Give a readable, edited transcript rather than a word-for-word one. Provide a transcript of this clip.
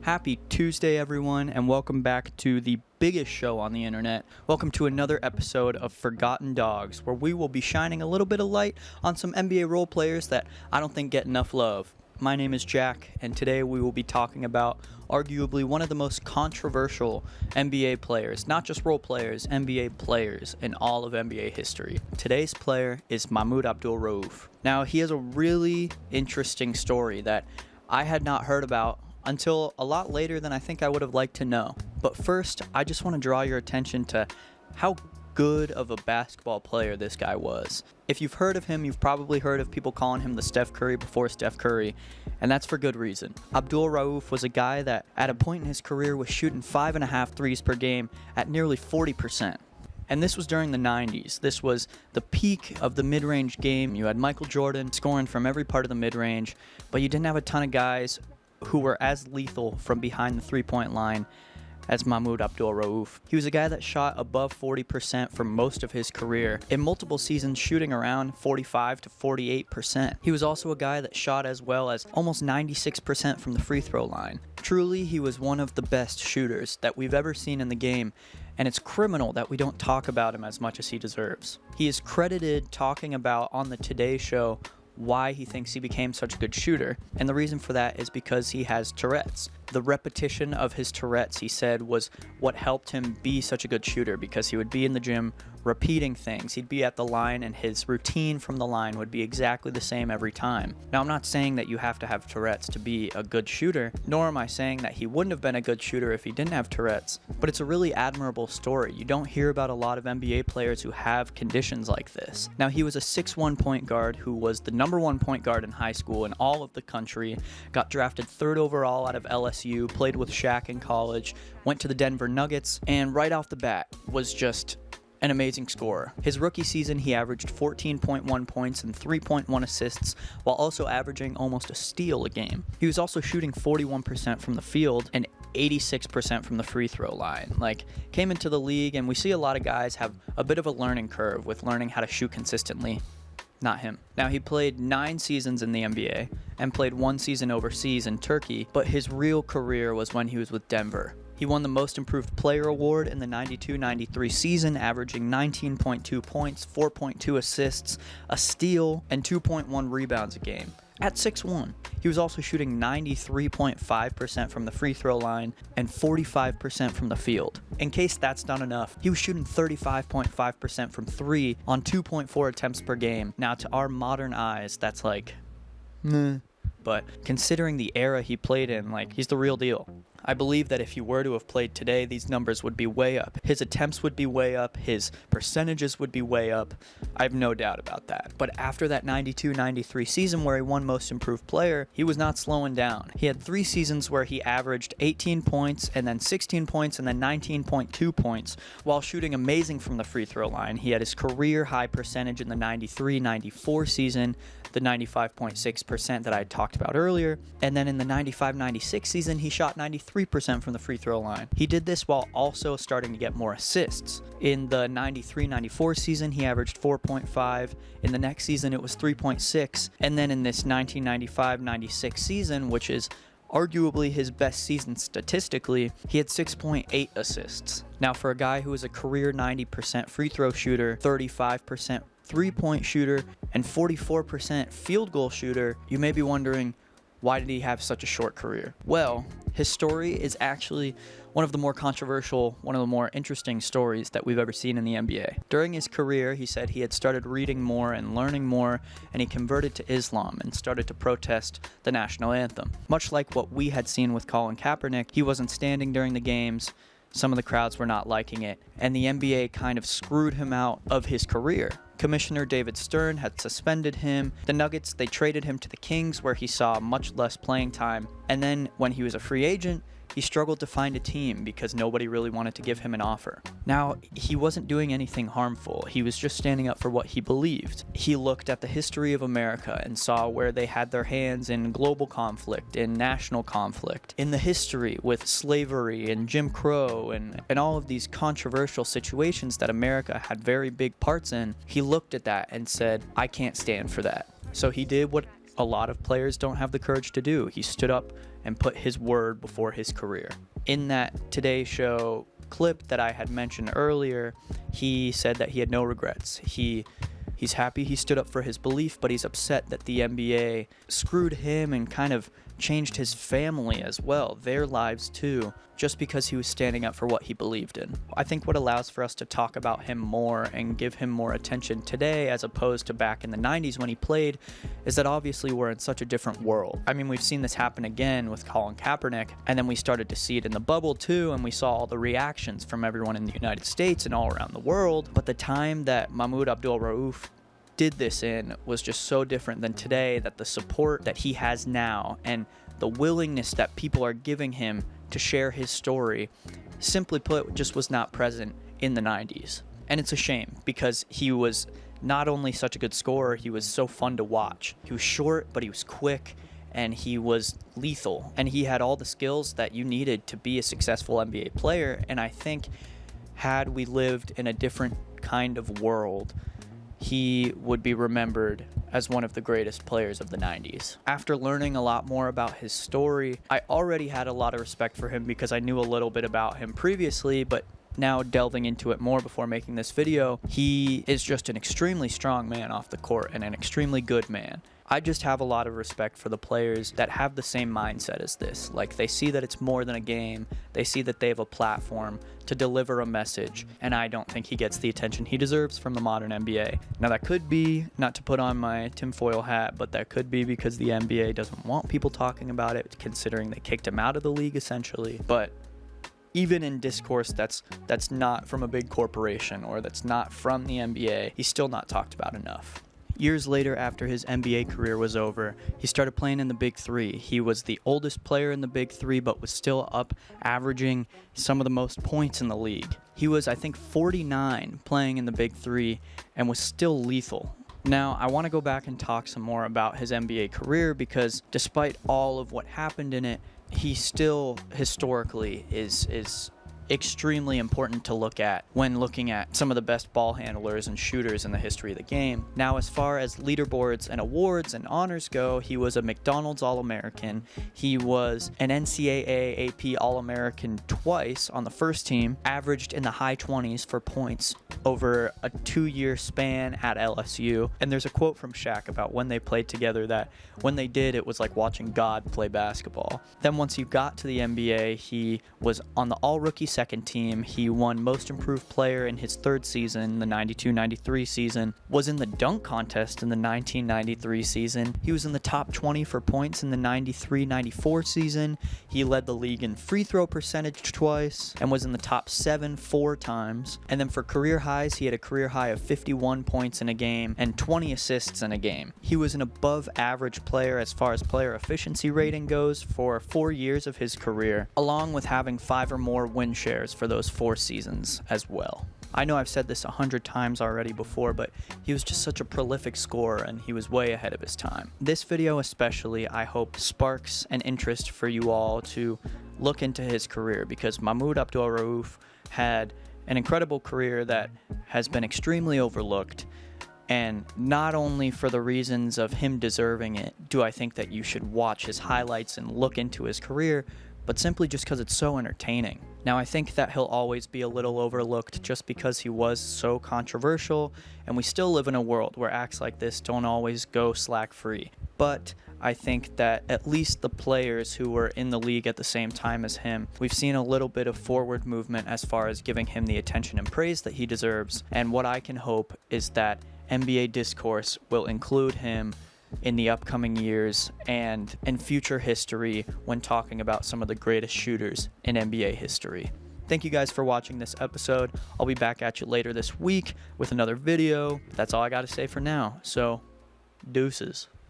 Happy Tuesday, everyone, and welcome back to the biggest show on the internet. Welcome to another episode of Forgotten Dawgs, where we will be shining a little bit of light on some NBA role players that I don't think get enough love. My name is Jack, and today we will be talking about arguably one of the most controversial NBA players, not just role players, NBA players in all of NBA history. Today's player is Mahmoud Abdul-Rauf. Now, he has a really interesting story that I had not heard about until a lot later than I think I would have liked to know. But first, I just want to draw your attention to how good of a basketball player this guy was. If you've heard of him, you've probably heard of people calling him the Steph Curry before Steph Curry, and that's for good reason. Abdul-Rauf was a guy that at a point in his career was shooting 5.5 threes per game at nearly 40%. And this was during the 90s. This was the peak of the mid-range game. You had Michael Jordan scoring from every part of the mid-range, but you didn't have a ton of guys who were as lethal from behind the three-point line as Mahmoud Abdul-Rauf. He was a guy that shot above 40% for most of his career, in multiple seasons shooting around 45 to 48%. He was also a guy that shot as well as almost 96% from the free throw line. Truly, he was one of the best shooters that we've ever seen in the game, and it's criminal that we don't talk about him as much as he deserves. He is credited talking about on the Today Show why he thinks he became such a good shooter, and the reason for that is because he has Tourette's. The repetition of his Tourette's, he said, was what helped him be such a good shooter, because he would be in the gym repeating things. He'd be at the line and his routine from the line would be exactly the same every time. Now, I'm not saying that you have to have Tourette's to be a good shooter, nor am I saying that he wouldn't have been a good shooter if he didn't have Tourette's, but it's a really admirable story. You don't hear about a lot of NBA players who have conditions like this. Now, he was a 6'1" point guard who was the number one point guard in high school in all of the country, got drafted 3rd overall out of LSU, played with Shaq in college, went to the Denver Nuggets, and right off the bat was just an amazing scorer. His rookie season, he averaged 14.1 points and 3.1 assists, while also averaging almost a steal a game. He was also shooting 41% from the field and 86% from the free throw line. Came into the league, and we see a lot of guys have a bit of a learning curve with learning how to shoot consistently. Not him. Now, he played 9 seasons in the NBA and played 1 season overseas in Turkey, but his real career was when he was with Denver. He won the Most Improved Player award in the 92-93 season, averaging 19.2 points, 4.2 assists, a steal, and 2.1 rebounds a game. At 6'1", he was also shooting 93.5% from the free throw line and 45% from the field. In case that's not enough, he was shooting 35.5% from 3 on 2.4 attempts per game. Now, to our modern eyes, that's meh. But considering the era he played in, he's the real deal. I believe that if he were to have played today, these numbers would be way up. His attempts would be way up. His percentages would be way up. I have no doubt about that. But after that 92-93 season where he won Most Improved Player, he was not slowing down. He had 3 seasons where he averaged 18 points and then 16 points and then 19.2 points while shooting amazing from the free throw line. He had his career high percentage in the 93-94 season, the 95.6% that I talked about earlier, and then in the 95-96 season, he shot 93% from the free throw line. He did this while also starting to get more assists. In the 93-94 season, he averaged 4.5. In the next season, it was 3.6. And then in this 1995-96 season, which is arguably his best season statistically, he had 6.8 assists. Now, for a guy who is a career 90% free throw shooter, 35% three-point shooter, and 44% field goal shooter, you may be wondering, why did he have such a short career? Well, his story is actually one of the more controversial, one of the more interesting stories that we've ever seen in the NBA. During his career, he said he had started reading more and learning more, and he converted to Islam and started to protest the national anthem. Much like what we had seen with Colin Kaepernick, he wasn't standing during the games, some of the crowds were not liking it, and the NBA kind of screwed him out of his career. Commissioner David Stern had suspended him. The Nuggets, they traded him to the Kings, where he saw much less playing time. And then when he was a free agent, he struggled to find a team because nobody really wanted to give him an offer. Now, he wasn't doing anything harmful. He was just standing up for what he believed. He looked at the history of America and saw where they had their hands in global conflict, in national conflict, in the history with slavery and Jim Crow and all of these controversial situations that America had very big parts in. He looked at that and said, I can't stand for that. So he did what a lot of players don't have the courage to do. He stood up and put his word before his career. In that Today Show clip that I had mentioned earlier, he said that he had no regrets. He's happy he stood up for his belief, but he's upset that the NBA screwed him and kind of changed his family as well, their lives too, just because he was standing up for what he believed in. I think what allows for us to talk about him more and give him more attention today as opposed to back in the 90s when he played is that obviously we're in such a different world. I mean, we've seen this happen again with Colin Kaepernick, and then we started to see it in the bubble too, and we saw all the reactions from everyone in the United States and all around the world. But the time that Mahmoud Abdul-Rauf did this in was just so different than today, that the support that he has now and the willingness that people are giving him to share his story, simply put, just was not present in the 90s. And it's a shame because he was not only such a good scorer, he was so fun to watch. He was short, but he was quick, and he was lethal, and he had all the skills that you needed to be a successful NBA player. And I think had we lived in a different kind of world, he would be remembered as one of the greatest players of the 90s. After learning a lot more about his story, I already had a lot of respect for him because I knew a little bit about him previously, but now delving into it more before making this video, he is just an extremely strong man off the court and an extremely good man. I just have a lot of respect for the players that have the same mindset as this. Like, they see that it's more than a game, they see that they have a platform to deliver a message, and I don't think he gets the attention he deserves from the modern NBA. Now, that could be, not to put on my tinfoil hat, but that could be because the NBA doesn't want people talking about it, considering they kicked him out of the league essentially. But even in discourse that's not from a big corporation or that's not from the NBA, he's still not talked about enough. Years later, after his NBA career was over, he started playing in the Big Three. He was the oldest player in the Big Three, but was still up averaging some of the most points in the league. He was, I think, 49 playing in the Big Three and was still lethal. Now, I want to go back and talk some more about his NBA career because despite all of what happened in it, he still historically is extremely important to look at when looking at some of the best ball handlers and shooters in the history of the game. Now, as far as leaderboards and awards and honors go, he was a McDonald's All-American. He was an NCAA AP All-American twice on the first team, averaged in the high 20s for points over a 2-year span at LSU. And there's a quote from Shaq about when they played together that when they did, it was like watching God play basketball. Then once he got to the NBA, he was on the All-Rookie second team. He won Most Improved Player in his third season, the 92-93 season, was in the dunk contest in the 1993 season. He was in the top 20 for points in the 93-94 season. He led the league in free throw percentage twice and was in the top 7 4 times. And then for career highs, he had a career high of 51 points in a game and 20 assists in a game. He was an above average player as far as player efficiency rating goes for 4 years of his career, along with having 5 or more win shares for those 4 seasons as well. I know I've said this 100 times already before, but he was just such a prolific scorer and he was way ahead of his time. This video especially, I hope, sparks an interest for you all to look into his career because Mahmoud Abdul-Rauf had an incredible career that has been extremely overlooked. And not only for the reasons of him deserving it do I think that you should watch his highlights and look into his career, but simply just because it's so entertaining. Now, I think that he'll always be a little overlooked just because he was so controversial, and we still live in a world where acts like this don't always go slack-free. But I think that at least the players who were in the league at the same time as him, we've seen a little bit of forward movement as far as giving him the attention and praise that he deserves, and what I can hope is that NBA discourse will include him in the upcoming years and in future history when talking about some of the greatest shooters in NBA history. Thank you guys for watching this episode. I'll be back at you later this week with another video. That's all I got to say for now. So, deuces.